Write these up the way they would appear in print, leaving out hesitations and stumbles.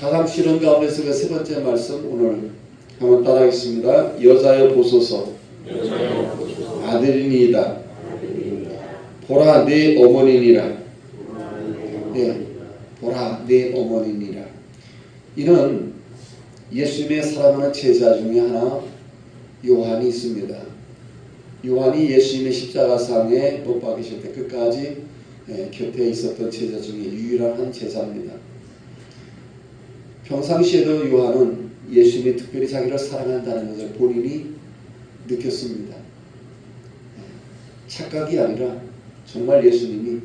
가장 실현 가운데서 그 세 번째 말씀 오늘 한번 따라하겠습니다. 여자여 보소서, 아들이니이다. 보라 내 어머니니라. 네, 보라 내 어머니니라. 이는 예수님의 사랑하는 제자 중에 하나 요한이 있습니다. 요한이 예수님의 십자가상에 못 박히실 때 끝까지 곁에 있었던 제자 중에 유일한 한 제자입니다. 평상시에도 요한은 예수님이 특별히 자기를 사랑한다는 것을 본인이 느꼈습니다. 착각이 아니라 정말 예수님이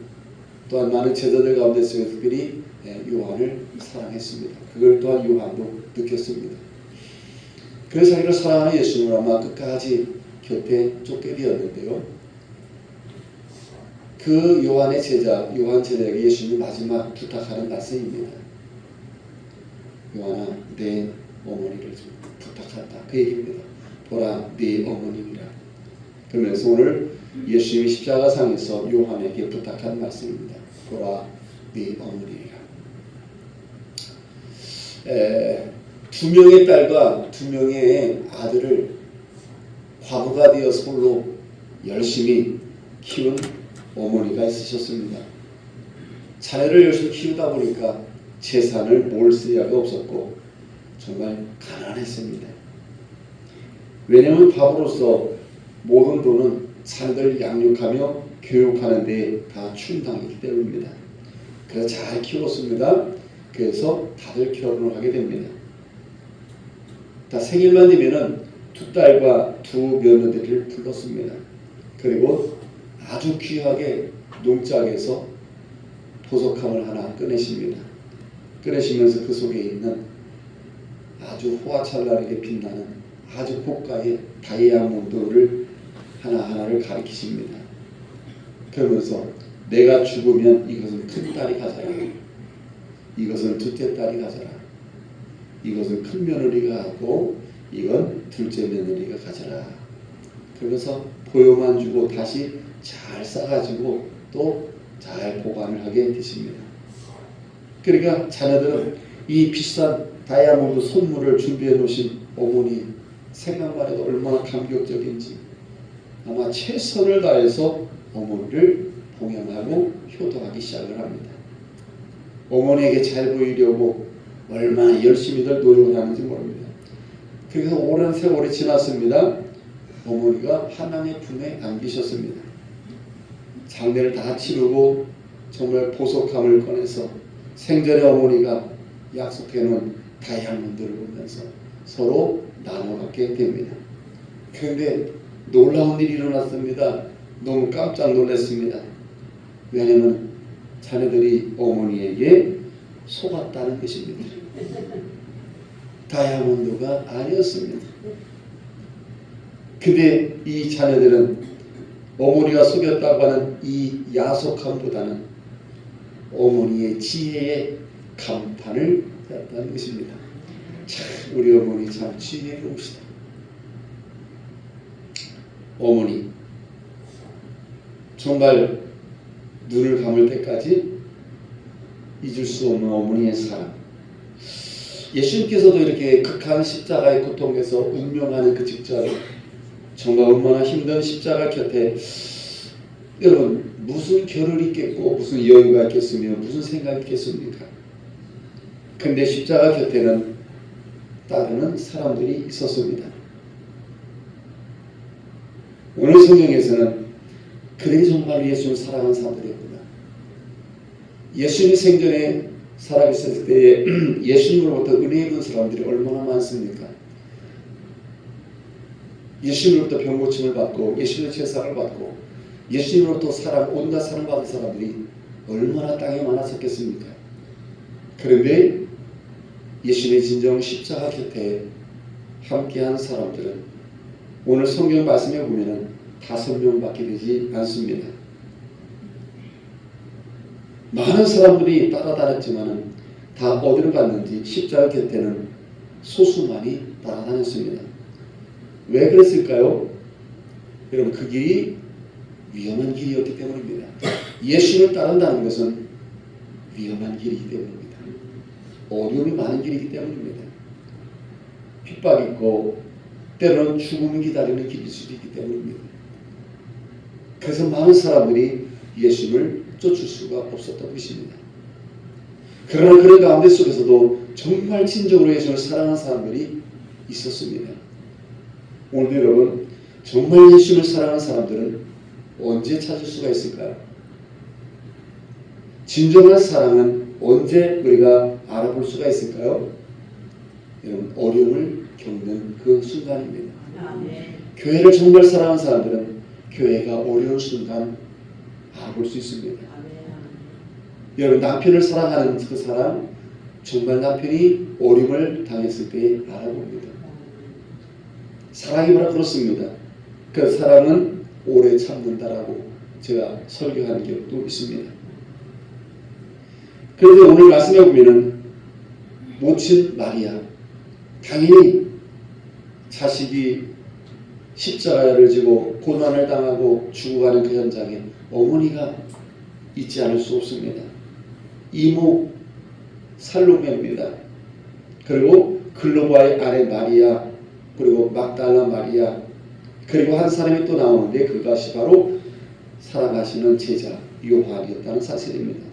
또한 많은 제자들 가운데서 특별히 요한을 사랑했습니다. 그걸 또한 요한도 느꼈습니다. 그래서 자기를 사랑하는 예수님을 아마 끝까지 곁에 쫓게 되었는데요. 그 요한 제자에게 예수님이 마지막 부탁하는 말씀입니다. 요한아, 내 어머니를 좀 부탁한다. 그 얘기입니다. 보라, 네 어머니니라. 그러면서 오늘 예수님이 십자가상에서 요한에게 부탁한 말씀입니다. 보라, 네 어머니니라. 두 명의 딸과 두 명의 아들을 과부가 되어 홀로 열심히 키운 어머니가 있으셨습니다. 자녀를 열심히 키우다 보니까 재산을 모을 수야가 없었고 정말 가난했습니다. 왜냐하면 과부로서 모든 돈은 자녀들을 양육하며 교육하는 데 다 충당이기 때문입니다. 그래서 잘 키웠습니다. 그래서 다들 결혼을 하게 됩니다. 다 생일만 되면은 두 딸과 두 며느리를 불렀습니다. 그리고 아주 귀하게 농장에서 보석함을 하나 꺼내십니다. 꺼내시면서 그 속에 있는 아주 호화찬란하게 빛나는 아주 고가의 다이아몬드를 하나하나를 가리키십니다. 그러면서 내가 죽으면 이것은 큰 딸이 가져라. 이것은 둘째 딸이 가져라. 이것은 큰 며느리가 하고 이건 둘째 며느리가 가져라. 그러면서 보여만 주고 다시 잘 싸가지고 또 잘 보관을 하게 되십니다. 그러니까 자녀들은 이 비싼 다이아몬드 선물을 준비해 놓으신 어머니 생각만 해도 얼마나 감격적인지 아마 최선을 다해서 어머니를 봉양하고 효도하기 시작을 합니다. 어머니에게 잘 보이려고 얼마나 열심히들 노력을 하는지 모릅니다. 그래서 오랜 세월이 지났습니다. 어머니가 하나님의 품에 안기셨습니다. 장례를 다 치르고 정말 보석함을 꺼내서 생전에 어머니가 약속해놓은 다이아몬드를 보면서 서로 나눠 갖게 됩니다. 그런데 놀라운 일이 일어났습니다. 너무 깜짝 놀랐습니다. 왜냐하면 자녀들이 어머니에게 속았다는 것입니다. 다이아몬드가 아니었습니다. 근데 이 자녀들은 어머니가 속였다고 하는 이 야속함보다는 어머니의 지혜의 감탄을 했다는 것입니다. 참 우리 어머니 참 지혜로우시다. 어머니 정말 눈을 감을 때까지 잊을 수 없는 어머니의 사랑. 예수님께서도 이렇게 극한 십자가의 고통에서 운명하는 그 직전 정말 얼마나 힘든 십자가 곁에 여러분 무슨 결을 있겠고 무슨 여유가 있겠으며 무슨 생각이 있겠습니까? 근데 십자가 곁에는 따르는 사람들이 있었습니다. 오늘 성경에서는 그들이 정말 예수님을 사랑하는 사람들이었구나. 예수님이 생전에 살아계셨을 때에 예수님으로부터 은혜 입은 사람들이 얼마나 많습니까? 예수님으로부터 병고침을 받고 예수님의 제사를 받고 예수님으로부터 온갖 사랑을 받은 사람들이 얼마나 땅에 많았었겠습니까? 그런데 예수님의 진정 십자가 곁에 함께한 사람들은 오늘 성경 말씀에 보면은 5명밖에 되지 않습니다. 많은 사람들이 따라다녔지만은 다 어디로 갔는지 십자가 곁에는 소수만이 따라다녔습니다. 왜 그랬을까요? 여러분 그 길이 위험한 길이었기 때문입니다. 예수를 따른다는 것은 위험한 길이기 때문입니다. 어려움이 많은 길이기 때문입니다. 핍박이 있고 때로는 죽음이 기다리는 길일 수도 있기 때문입니다. 그래서 많은 사람들이 예수님을 쫓을 수가 없었던 것입니다. 그러나 그런 가운데 속에서도 정말 진정으로 예수님을 사랑하는 사람들이 있었습니다. 오늘도 여러분, 정말 예수님을 사랑하는 사람들은 언제 찾을 수가 있을까요? 진정한 사랑은 언제 우리가 알아볼 수가 있을까요? 여러분, 어려움을 겪는 그 순간입니다. 교회를 정말 사랑하는 사람들은 교회가 어려운 순간 알아볼 수 있습니다. 여러분, 남편을 사랑하는 그 사람, 정말 남편이 어려움을 당했을 때 알아봅니다. 사랑이 바로 그렇습니다. 그 사랑은 오래 참는다라고 제가 설교하는 기억도 있습니다. 그런데 오늘 말씀해 보면은 모친 마리아, 당연히 자식이 십자가를 지고 고난을 당하고 죽어가는 그 현장에 어머니가 있지 않을 수 없습니다. 이모 살로메입니다. 그리고 글로바의 아내 마리아, 그리고 막달라 마리아, 그리고 한 사람이 또 나오는데 그것이 바로 살아가시는 제자 요한이었다는 사실입니다.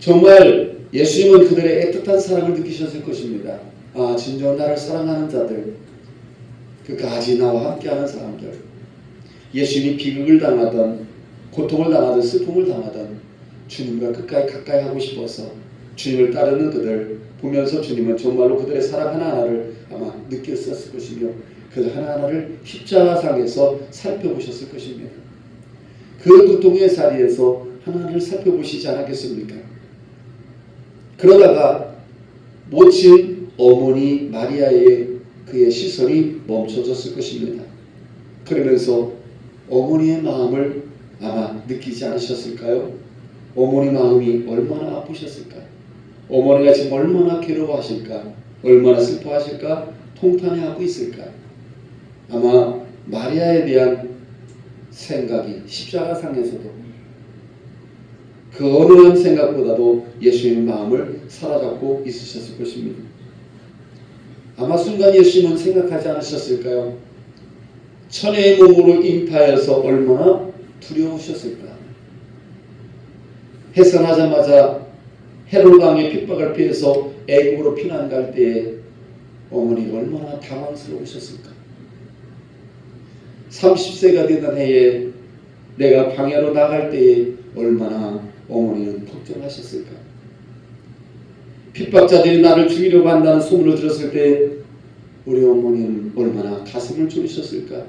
정말 예수님은 그들의 애틋한 사랑을 느끼셨을 것입니다. 아, 진정 나를 사랑하는 자들, 그까지 나와 함께하는 사람들, 예수님이 비극을 당하던, 고통을 당하던, 슬픔을 당하던 주님과 끝까지 가까이 하고 싶어서 주님을 따르는 그들 보면서 주님은 정말로 그들의 사랑 하나하나를 아마 느꼈었을 것이며 그 하나하나를 십자가상에서 살펴보셨을 것입니다. 그 고통의 자리에서 하나하나를 살펴보시지 않았겠습니까? 그러다가 모친 어머니 마리아의 그의 시선이 멈춰졌을 것입니다. 그러면서 어머니의 마음을 아마 느끼지 않으셨을까요? 어머니 마음이 얼마나 아프셨을까? 어머니가 지금 얼마나 괴로워하실까? 얼마나 슬퍼하실까? 통탄해하고 있을까? 아마 마리아에 대한 생각이 십자가상에서도 그 어느 한 생각보다도 예수님의 마음을 사로잡고 있으셨을 것입니다. 아마 순간 예수님은 생각하지 않으셨을까요? 천의 몸으로 인파해서 얼마나 두려우셨을까? 해산하자마자 헤롯 왕의 핍박을 피해서 애국으로 피난 갈 때에 어머니가 얼마나 당황스러우셨을까? 30세가 되던 해에 내가 광야로 나갈 때에 얼마나 어머니는 걱정하셨을까? 핍박자들이 나를 죽이려고 한다는 소문을 들었을 때 우리 어머니는 얼마나 가슴을 졸이셨을까?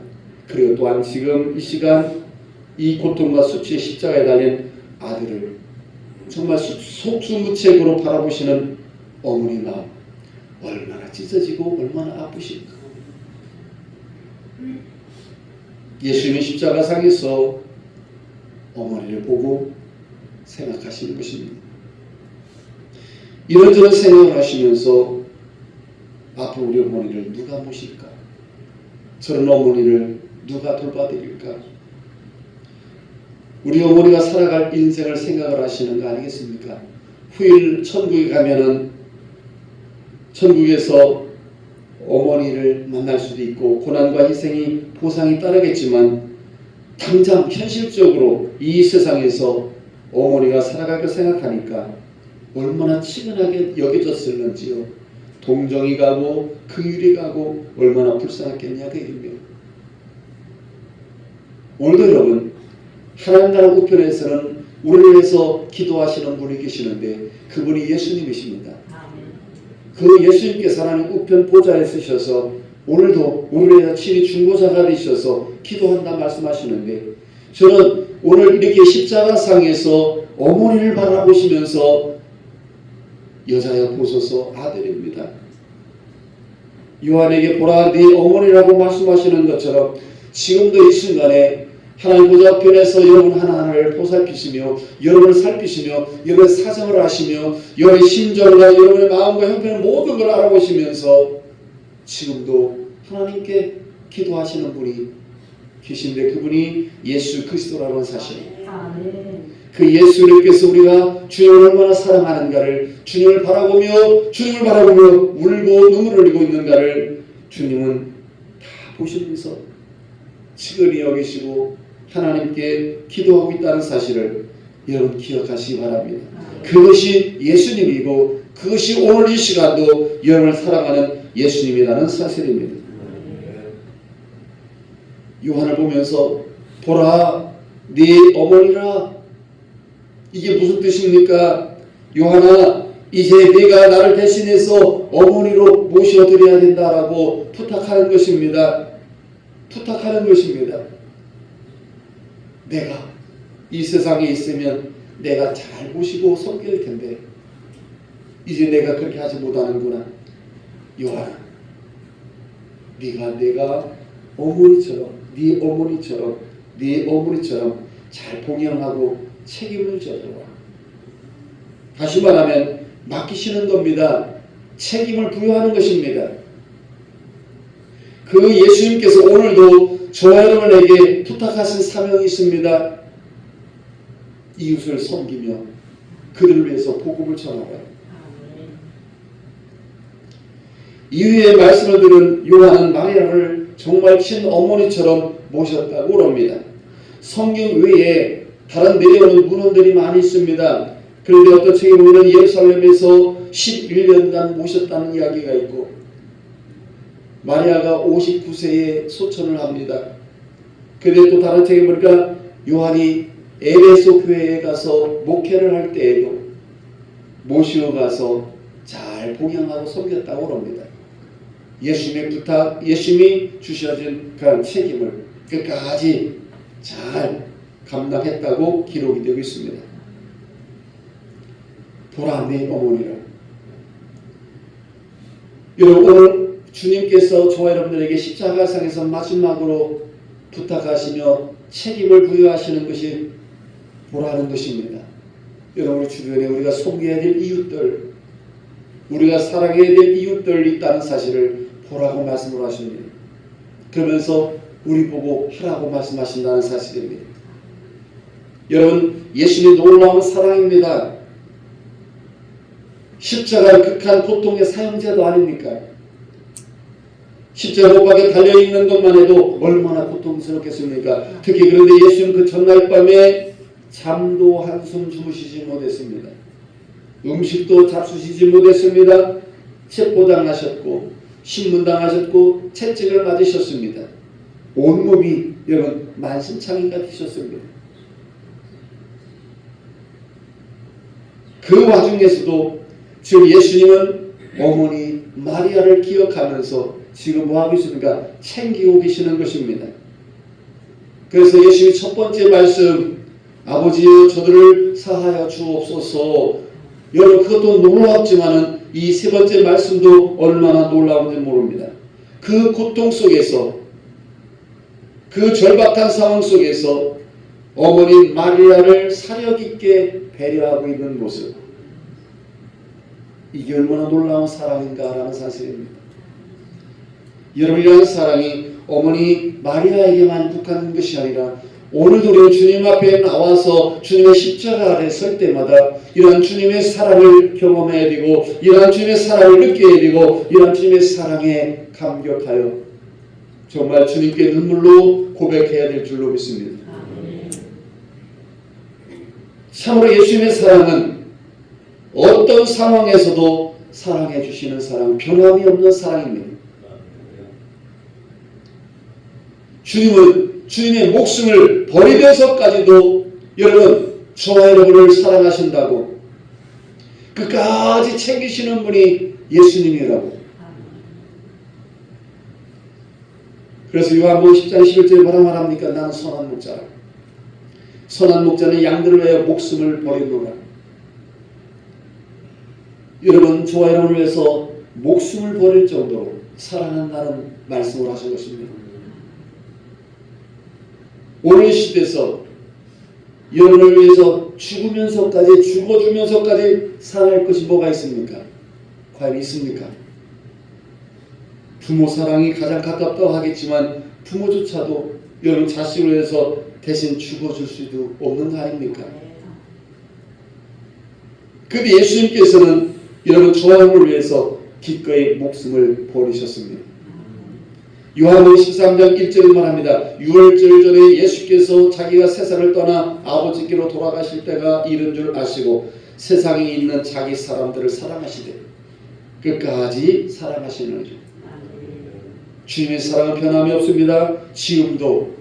그리고 또한 지금 이 시간 이 고통과 수치의 십자가에 달린 아들을 정말 속수무책으로 바라보시는 어머니 마음 얼마나 찢어지고 얼마나 아프실까? 예수님이 십자가상에서 어머니를 보고 생각하시는 것입니다. 이런저런 생각을 하시면서 앞으로 우리 어머니를 누가 모실까? 저런 어머니를 누가 돌봐드릴까? 우리 어머니가 살아갈 인생을 생각을 하시는 거 아니겠습니까? 후일 천국에 가면은 천국에서 어머니를 만날 수도 있고 고난과 희생이 보상이 따르겠지만 당장 현실적으로 이 세상에서 어머니가 살아갈 걸 생각하니까 얼마나 치근하게 여겨졌을는지요. 동정이 가고 긍휼이 가고 얼마나 불쌍했겠냐 그 얘기입니다. 오늘도 여러분 하나님 나라 우편에서는 우리를 위해서 기도하시는 분이 계시는데 그분이 예수님이십니다. 그 예수님께서 하나님 우편 보좌에 쓰셔서 오늘도 우리를 위해서 친히 중보자가 되셔서 기도한다 말씀하시는데 저는 오늘 이렇게 십자가상에서 어머니를 바라보시면서 여자여 보소서 아들입니다. 요한에게 보라 네 어머니라고 말씀하시는 것처럼 지금도 이 순간에 하나님 보좌 편에서 여러분 하나하나를 보살피시며 여러분을 살피시며 여러분의 사정을 아시며 여러분의 심정과 여러분의 마음과 형편의 모든 걸 알아보시면서 지금도 하나님께 기도하시는 분이 계신데 그분이 예수 그리스도라는 사실 그 예수님께서 우리가 주님을 얼마나 사랑하는가를, 주님을 바라보며 울고 눈물을 흘리고 있는가를 주님은 다 보시면서 측은히 여기시고 하나님께 기도하고 있다는 사실을 여러분 기억하시기 바랍니다. 그것이 예수님이고 그것이 오늘 이 시간도 여러분을 사랑하는 예수님이라는 사실입니다. 요한을 보면서 보라 네 어머니라, 이게 무슨 뜻입니까? 요한아, 이제 네가 나를 대신해서 어머니로 모셔드려야 된다라고 부탁하는 것입니다. 내가 이 세상에 있으면 내가 잘 모시고 섬길 텐데 이제 내가 그렇게 하지 못하는구나. 요한아, 내가 어머니처럼 네 어머니처럼 잘 봉양하고 책임을 져줘라. 다시 말하면 맡기시는 겁니다. 책임을 부여하는 것입니다. 그 예수님께서 오늘도 저와 여러분에게 부탁하신 사명이 있습니다. 이웃을 섬기며 그들을 위해서 복음을 전하라. 이후에 말씀을 들은 요한은 마리아를 정말 친어머니처럼 모셨다고 합니다. 성경 외에 다른 내려오는 문헌들이 많이 있습니다. 그런데 어떤 책에 보면 예루살렘에서 11년간 모셨다는 이야기가 있고, 마리아가 59세에 소천을 합니다. 그런데 또 다른 책에 보니까 요한이 에베소 교회에 가서 목회를 할 때에도 모시고 가서 잘 봉양하고 섬겼다고 합니다. 예수님의 부탁, 예수님이 주셔진 그런 책임을 끝까지 잘 감당했다고 기록이 되고 있습니다. 보라 내 어머니라. 여러분, 오늘 주님께서 저와 여러분들에게 십자가상에서 마지막으로 부탁하시며 책임을 부여하시는 것이 보라는 것입니다. 여러분, 우리 주변에 우리가 섬겨야 될 이웃들, 우리가 사랑해야 될 이웃들이 있다는 사실을 보라고 말씀을 하십니다. 그러면서 우리 보고 하라고 말씀하신다는 사실입니다. 여러분, 예수님이 놀라운 사랑입니다. 십자가의 극한 고통의 사형제도 아닙니까? 십자가 못 박에 달려있는 것만 해도 얼마나 고통스럽겠습니까? 특히 그런데 예수님은 그 전날 밤에 잠도 한숨 주무시지 못했습니다. 음식도 잡수시지 못했습니다. 체포당하셨고 신문당하셨고 채찍을 맞으셨습니다. 온몸이 여러분 만신창이가 되셨습니다. 그 와중에서도 지금 예수님은 어머니 마리아를 기억하면서 지금 뭐하고 있습니까? 챙기고 계시는 것입니다. 그래서 예수님이 첫 번째 말씀, 아버지여 저들을 사하여 주옵소서. 여러분, 그것도 놀랍지만은 이 세 번째 말씀도 얼마나 놀라운지 모릅니다. 그 고통 속에서, 그 절박한 상황 속에서 어머니 마리아를 사력 있게 배려하고 있는 모습, 이게 얼마나 놀라운 사랑인가라는 사실입니다. 여러분이라는 사랑이 어머니 마리아에게만 국한된 것이 아니라 오늘도 우리 주님 앞에 나와서 주님의 십자가 아래 설 때마다 이러한 주님의 사랑을 경험해야 되고, 이러한 주님의 사랑을 느껴야 되고, 이러한 주님의 사랑에 감격하여 정말 주님께 눈물로 고백해야 될 줄로 믿습니다. 참으로 예수님의 사랑은 어떤 상황에서도 사랑해 주시는 사랑, 변함이 없는 사랑입니다. 주님은 주님의 목숨을 버리면서까지도 여러분, 저와 여러분을 사랑하신다고, 끝까지 챙기시는 분이 예수님이라고. 그래서 요한복음 10장 11절에 뭐라 말합니까? 나는 선한 목자라. 선한 목자는 양들을 위하여 목숨을 버리노라. 여러분, 저와 여러분을 위해서 목숨을 버릴 정도로 사랑한다는 말씀을 하신 것입니다. 오늘 시대에서 여러분을 위해서 죽어주면서까지 사랑할 것이 뭐가 있습니까? 과연 있습니까? 부모 사랑이 가장 가깝다고 하겠지만 부모조차도 여러분 자식을 위해서 대신 죽어줄 수도 없는 거 아닙니까? 근데 예수님께서는 여러분 저항을 위해서 기꺼이 목숨을 버리셨습니다. 요한복음 13장 1절에 말합니다. 유월절 전에 예수께서 자기가 세상을 떠나 아버지께로 돌아가실 때가 이른 줄 아시고 세상에 있는 자기 사람들을 사랑하시되 끝까지 사랑하시는 거죠. 주님의 사랑은 변함이 없습니다. 지금도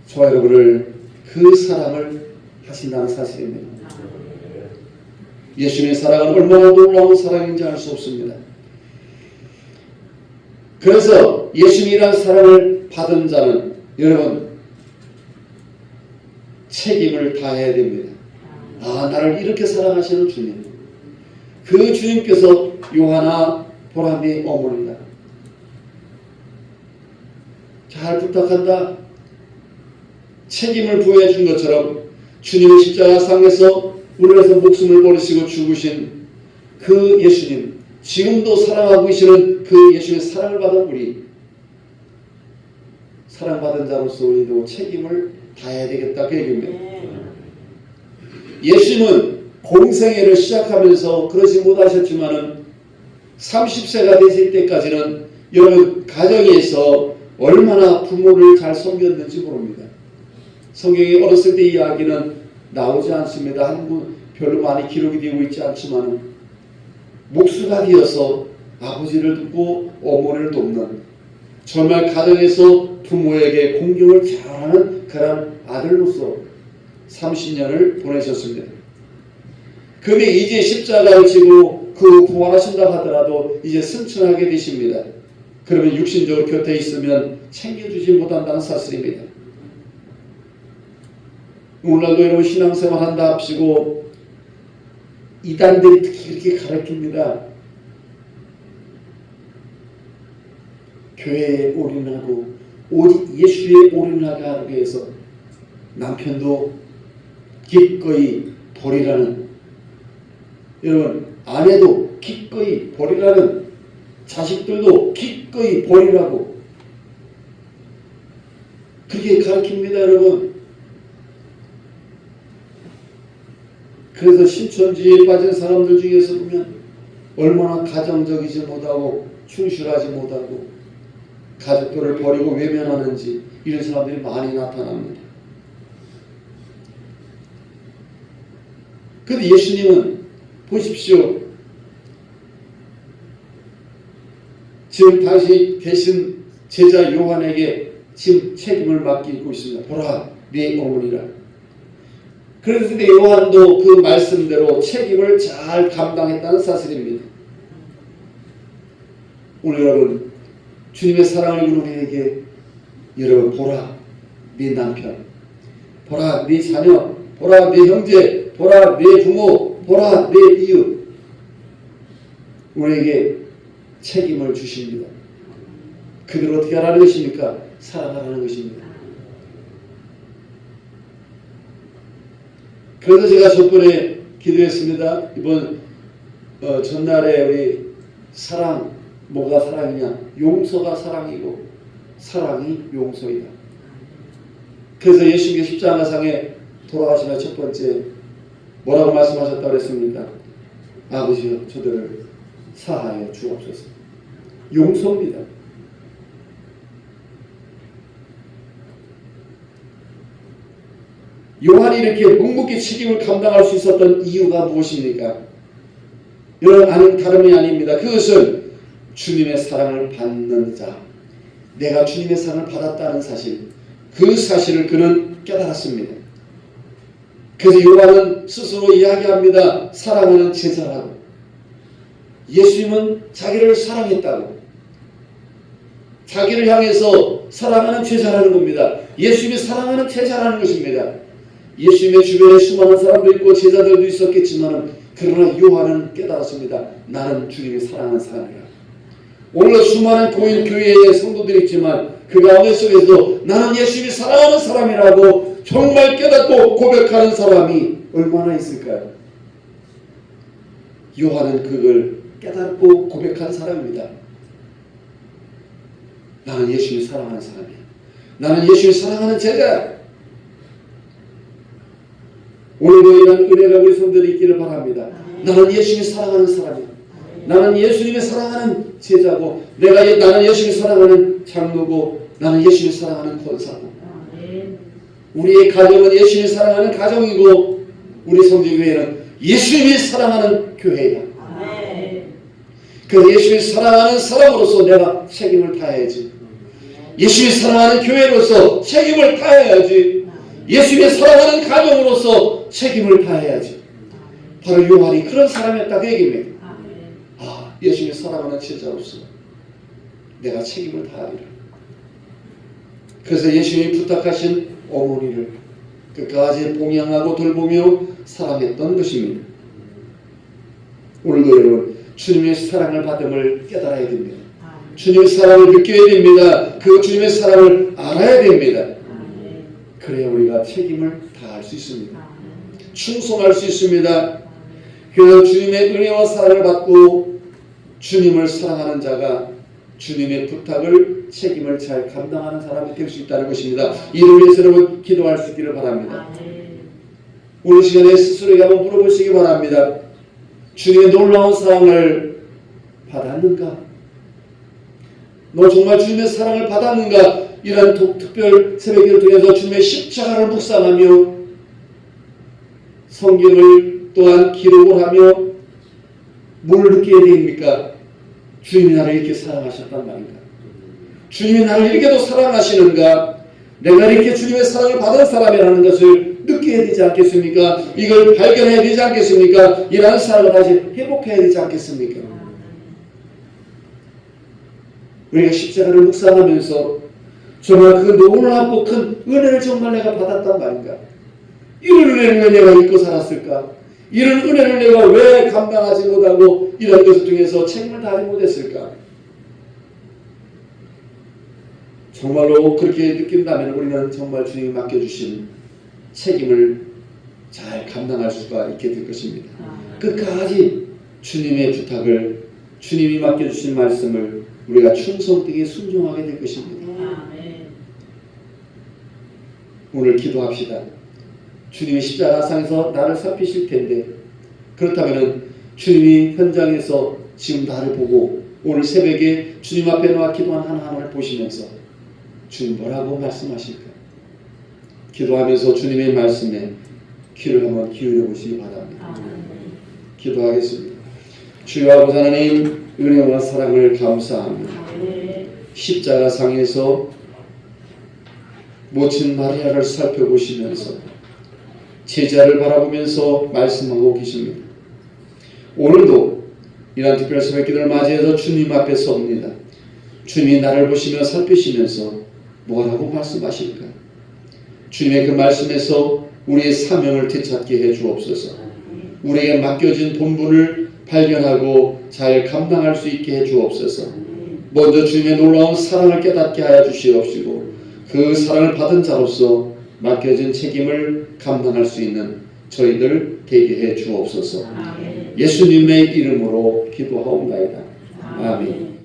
저와 여러분을 그 사랑을 하신다는 사실입니다. 예수님의 사랑은 얼마나 놀라운 사랑인지 알 수 없습니다. 그래서 예수님이란 사랑을 받은 자는 여러분 책임을 다해야 됩니다. 나를 이렇게 사랑하시는 주님, 그 주님께서 요하나 보람의 어머니다. 잘 부탁한다. 책임을 부여해 준 것처럼 주님의 십자가상에서 우리를 위해서 목숨을 버리시고 죽으신 그 예수님, 지금도 사랑하고 계시는 그 예수님의 사랑을 받은 우리, 사랑받은 자로서 우리도 책임을 다해야 되겠다 그 얘기입니다. 예수님은 공생애를 시작하면서 그러지 못하셨지만은 30세가 되실 때까지는 여러분 가정에서 얼마나 부모를 잘 섬겼는지 모릅니다. 성경에 어렸을 때 이야기는 나오지 않습니다. 별로 많이 기록이 되고 있지 않지만 목수가 되어서 아버지를 돕고 어머니를 돕는, 정말 가정에서 부모에게 공경을 잘하는 그런 아들로서 30년을 보내셨습니다. 그런데 이제 십자가를 지고 그 부활하신다 하더라도 이제 승천하게 되십니다. 그러면 육신적으로 곁에 있으면 챙겨주지 못한다는 사실입니다. 오늘날도 여러분 신앙생활 한다 합시고 이단들이 특히 이렇게 가르칩니다. 교회에 올인하고 오직 예수에 올인하게 하기 위해서 남편도 기꺼이 버리라는, 여러분 아내도 기꺼이 버리라는, 자식들도 기꺼이 버리라고 그렇게 가르칩니다. 여러분. 그래서 신천지에 빠진 사람들 중에서 보면 얼마나 가정적이지 못하고 충실하지 못하고 가족들을 버리고 외면하는지 이런 사람들이 많이 나타납니다. 그런데 예수님은 보십시오. 지금 당시 계신 제자 요한에게 지금 책임을 맡기고 있습니다. 보라, 네 어머니라. 그래서 요한도 그 말씀대로 책임을 잘 감당했다는 사실입니다. 오늘 여러분 주님의 사랑을 이룬 우리에게 여러분 보라 네 남편, 보라 네 자녀, 보라 네 형제, 보라 네 부모, 보라 네 이웃, 우리에게 책임을 주십니다. 그들 어떻게 하라는 것입니까? 사랑하라는 것입니다. 그래서 제가 저번에 기도했습니다. 이번 전날에 우리 사랑, 뭐가 사랑이냐? 용서가 사랑이고 사랑이 용서이다. 그래서 예수님께서 십자가상에 돌아가시면 첫 번째 뭐라고 말씀하셨다고 했습니까? 아버지여 저들을 사하여 주옵소서. 용서입니다. 요한이 이렇게 묵묵히 책임을 감당할 수 있었던 이유가 무엇입니까? 여러분 아는 다름이 아닙니다. 그것은 주님의 사랑을 받는 자, 내가 주님의 사랑을 받았다는 사실, 그 사실을 그는 깨달았습니다. 그래서 요한은 스스로 이야기합니다. 사랑하는 제자라고. 예수님은 자기를 사랑했다고. 자기를 향해서 사랑하는 제자라는 겁니다. 예수님이 사랑하는 제자라는 것입니다. 예수님의 주변에 수많은 사람도 있고 제자들도 있었겠지만 그러나 요한은 깨달았습니다. 나는 주님이 사랑하는 사람이라. 오늘 수많은 교회에 성도들이 있지만 그 가운데 속에서 나는 예수님이 사랑하는 사람이라고 정말 깨닫고 고백하는 사람이 얼마나 있을까요? 요한은 그걸 깨닫고 고백한 사람입니다. 나는 예수님이 사랑하는 사람이야. 나는 예수님이 사랑하는 제자야. 오늘도 이런 은혜가 우리 손들이 있기를 바랍니다. 나는 예수님이 사랑하는 사람이야. 나는 예수님이 사랑하는 제자고, 나는 예수님이 사랑하는 장로고, 나는 예수님이 사랑하는 권사고, 우리의 가정은 예수님이 사랑하는 가정이고, 우리 성지교회는 예수님이 사랑하는 교회이다. 그래서 예수님이 사랑하는 사람으로서 내가 책임을 다해야지. 예수님이 사랑하는 교회로서 책임을 다해야지. 예수님이 사랑하는 가정으로서 책임을 다해야지. 바로 요한이 그런 사람이었다 그 얘기입니다. 예수님이 사랑하는 제자로서 내가 책임을 다하리라. 그래서 예수님이 부탁하신 어머니를 끝까지 봉양하고 돌보며 사랑했던 것입니다. 오늘도 여러분 주님의 사랑을 받음을 깨달아야 됩니다. 주님의 사랑을 느껴야 됩니다. 그 주님의 사랑을 알아야 됩니다. 그래야 우리가 책임을 다할 수 있습니다. 충성할 수 있습니다. 그래서 주님의 은혜와 사랑을 받고 주님을 사랑하는 자가 주님의 부탁을 책임을 잘 감당하는 사람이 될 수 있다는 것입니다. 이를 위해서 여러분 기도할 수 있기를 바랍니다. 오늘 시간에 스스로에게 한번 물어보시기 바랍니다. 주님의 놀라운 사랑을 받았는가? 너 정말 주님의 사랑을 받았는가? 이런 특별 새벽기를 통해서 주님의 십자가를 묵상하며 성경을 또한 기록을 하며 뭘 느끼게 됩니까? 주님이 나를 이렇게 사랑하셨단 말인가? 주님이 나를 이렇게도 사랑하시는가? 내가 이렇게 주님의 사랑을 받은 사람이라는 것을 느껴야 되지 않겠습니까? 이걸 발견해야 되지 않겠습니까? 이러한 사랑을 다시 회복해야 되지 않겠습니까? 우리가 십자가를 묵상하면서 정말 그 놀랍고 큰 은혜를 정말 내가 받았단 말인가? 이런 은혜를 왜 내가 잊고 살았을까? 이런 은혜를 내가 왜 감당하지 못하고 이런 것을 통해서 책임을 다하지 못했을까? 정말로 그렇게 느낀다면 우리는 정말 주님이 맡겨주신 책임을 잘 감당할 수가 있게 될 것입니다. 끝까지 주님의 부탁을, 주님이 맡겨주신 말씀을 우리가 충성되게 순종하게 될 것입니다. 오늘 기도합시다. 주님이 십자가상에서 나를 살피실 텐데, 그렇다면 주님이 현장에서 지금 나를 보고 오늘 새벽에 주님 앞에 나와 기도한 하나하나를 보시면서 주님 뭐라고 말씀하실까? 기도하면서 주님의 말씀에 귀를 한번 기울여 보시기 바랍니다. 기도하겠습니다. 주여 아버지 하나님, 은혜와 사랑을 감사합니다. 십자가상에서 모친 마리아를 살펴보시면서 제자를 바라보면서 말씀하고 계십니다. 오늘도 이러한 특별 새벽 기도를 맞이해서 주님 앞에 섭니다. 주님이 나를 보시며 살피시면서 뭐라고 말씀하실까? 주님의 그 말씀에서 우리의 사명을 되찾게 해 주옵소서. 우리에게 맡겨진 본분을 발견하고 잘 감당할 수 있게 해 주옵소서. 먼저 주님의 놀라운 사랑을 깨닫게 하여 주시옵시고, 그 사랑을 받은 자로서 맡겨진 책임을 감당할 수 있는 저희들 되게 해 주옵소서. 예수님의 이름으로 기도하옵나이다. 아멘.